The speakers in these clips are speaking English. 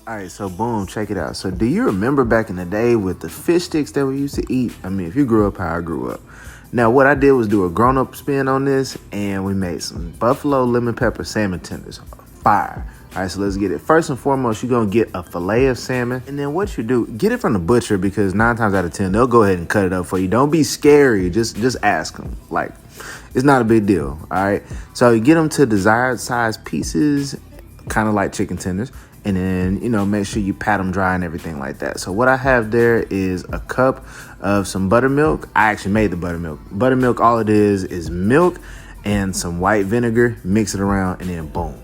All right, so boom, check it out. So do you remember back in the day with the fish sticks that we used to eat? I mean, if you grew up how I grew up. Now, what I did was do a grown-up spin on this, and we made some buffalo lemon pepper salmon tenders. Fire. All right, so let's get it. First and foremost, you're going to get a fillet of salmon. And then what you do, get it from the butcher because 9 times out of 10, they'll go ahead and cut it up for you. Don't be scary. Just ask them. Like, it's not a big deal, all right? So you get them to desired size pieces, kind of like chicken tenders. And then, make sure you pat them dry and everything like that. So what I have there is a cup of some buttermilk. I actually made the buttermilk. Buttermilk, all it is milk and some white vinegar. Mix it around and then boom.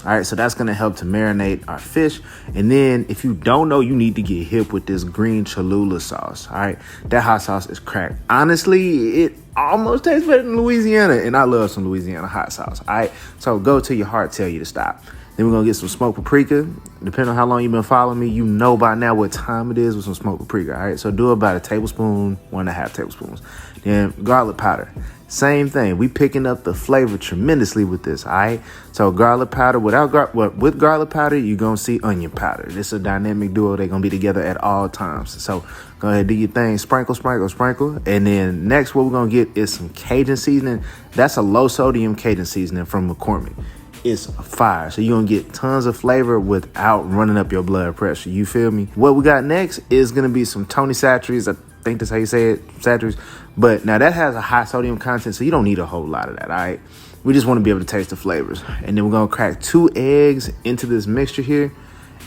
All right, so that's going to help to marinate our fish. And then if you don't know, you need to get hip with this green Cholula sauce. All right, that hot sauce is crack. Honestly, it almost tastes better than Louisiana. And I love some Louisiana hot sauce. All right, so go till your heart tell you to stop. Then we're going to get some smoked paprika. Depending on how long you've been following me, you know by now what time it is with some smoked paprika. All right, so do about a tablespoon, 1.5 tablespoons. Then garlic powder. Same thing. We picking up the flavor tremendously with this, all right? So garlic powder, with garlic powder, you're going to see onion powder. This is a dynamic duo. They're going to be together at all times. So go ahead, do your thing. Sprinkle, sprinkle, sprinkle. And then next, what we're going to get is some Cajun seasoning. That's a low sodium Cajun seasoning from McCormick. It's fire. So you're going to get tons of flavor without running up your blood pressure. You feel me? What we got next is going to be some Tony Chachere's. I think that's how you say it, Chachere's. But now that has a high sodium content, so you don't need a whole lot of that, all right? We just want to be able to taste the flavors. And then we're going to crack 2 eggs into this mixture here.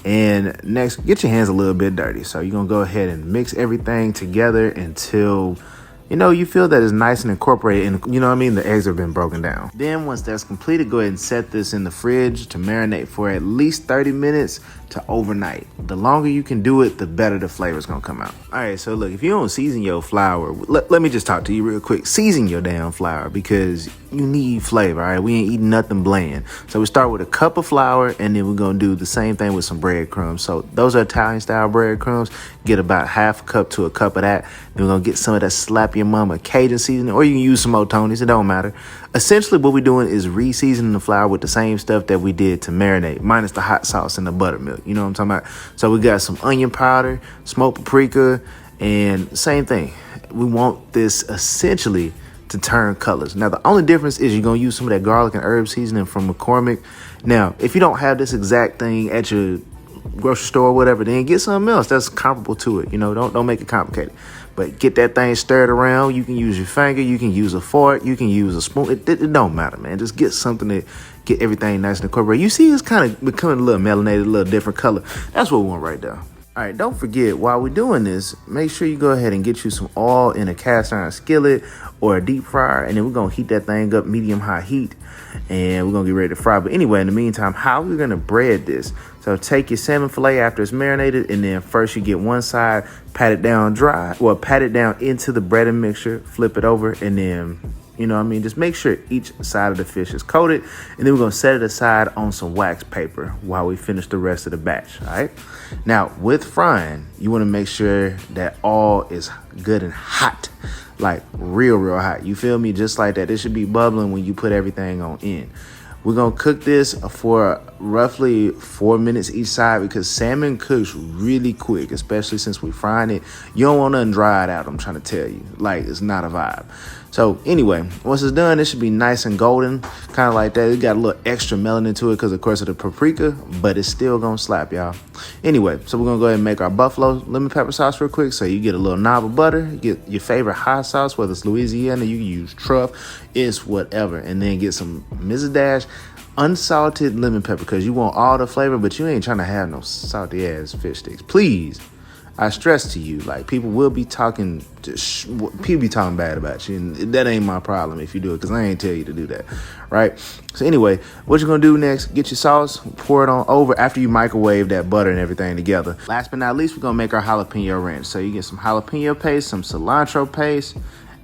And next, get your hands a little bit dirty. So you're going to go ahead and mix everything together until you feel that it's nice and incorporated and the eggs have been broken down. Then once that's completed, go ahead and set this in the fridge to marinate for at least 30 minutes to overnight. The longer you can do it, the better the flavor's gonna come out. All right, so look, if you don't season your flour, let me just talk to you real quick. Season your damn flour because you need flavor, all right? We ain't eating nothing bland. So we start with a cup of flour and then we're gonna do the same thing with some breadcrumbs. So those are Italian style breadcrumbs. Get about half a cup to a cup of that. Then we're gonna get some of that slap your mama Cajun seasoning, or you can use some more Tony's, it don't matter. Essentially what we're doing is re-seasoning the flour with the same stuff that we did to marinate, minus the hot sauce and the buttermilk. You know what I'm talking about? So we got some onion powder, smoked paprika, and same thing. We want this essentially to turn colors. Now, the only difference is you're going to use some of that garlic and herb seasoning from McCormick. Now, if you don't have this exact thing at your grocery store or whatever, then get something else that's comparable to it. Don't make it complicated. But get that thing stirred around. You can use your finger. You can use a fork. You can use a spoon. It don't matter, man. Just get something to get everything nice and incorporated. You see, it's kind of becoming a little melanated, a little different color. That's what we want right there. All right, don't forget, while we're doing this, make sure you go ahead and get you some oil in a cast iron skillet or a deep fryer, and then we're going to heat that thing up medium-high heat, and we're going to get ready to fry. But anyway, in the meantime, how are we going to bread this? So take your salmon fillet after it's marinated, and then first you get one side, pat it down dry, or pat it down into the breading mixture, flip it over, and then just make sure each side of the fish is coated. And then we're going to set it aside on some wax paper while we finish the rest of the batch. All right. Now, with frying, you want to make sure that all is good and hot, like real hot. You feel me? Just like that. It should be bubbling when you put everything on in. We're going to cook this for roughly 4 minutes each side because salmon cooks really quick, especially since we're frying it. You don't want nothing dried out, I'm trying to tell you. Like, it's not a vibe. So anyway, once it's done, it should be nice and golden, kind of like that. It got a little extra melanin to it because, of course, of the paprika, but it's still going to slap, y'all. Anyway, so we're going to go ahead and make our buffalo lemon pepper sauce real quick. So you get a little knob of butter, you get your favorite hot sauce, whether it's Louisiana, you can use truff, it's whatever. And then get some Mrs. Dash unsalted lemon pepper because you want all the flavor, but you ain't trying to have no salty ass fish sticks. Please, I stress to you, like people be talking bad about you, and that ain't my problem if you do it because I ain't tell you to do that, right? So anyway, what you're gonna do next? Get your sauce, pour it on over after you microwave that butter and everything together. Last but not least, we're gonna make our jalapeno ranch. So you get some jalapeno paste, some cilantro paste,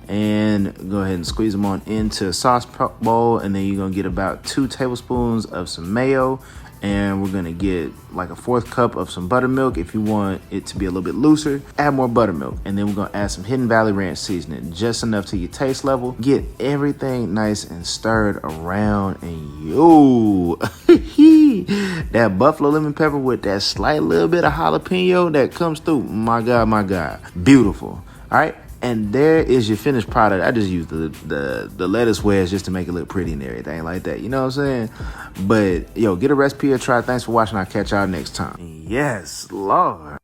and go ahead and squeeze them on into a sauce bowl, and then you're gonna get about 2 tablespoons of some mayo, and we're gonna get like a 1/4 cup of some buttermilk. If you want it to be a little bit looser, add more buttermilk, and then we're gonna add some Hidden Valley Ranch seasoning, just enough to your taste level. Get everything nice and stirred around, and yo That buffalo lemon pepper with that slight little bit of jalapeno that comes through. My God, my God. Beautiful. All right. And there is your finished product. I just used the lettuce wedge just to make it look pretty and everything like that. You know what I'm saying? But, yo, get a recipe or try. Thanks for watching. I'll catch y'all next time. Yes, Lord.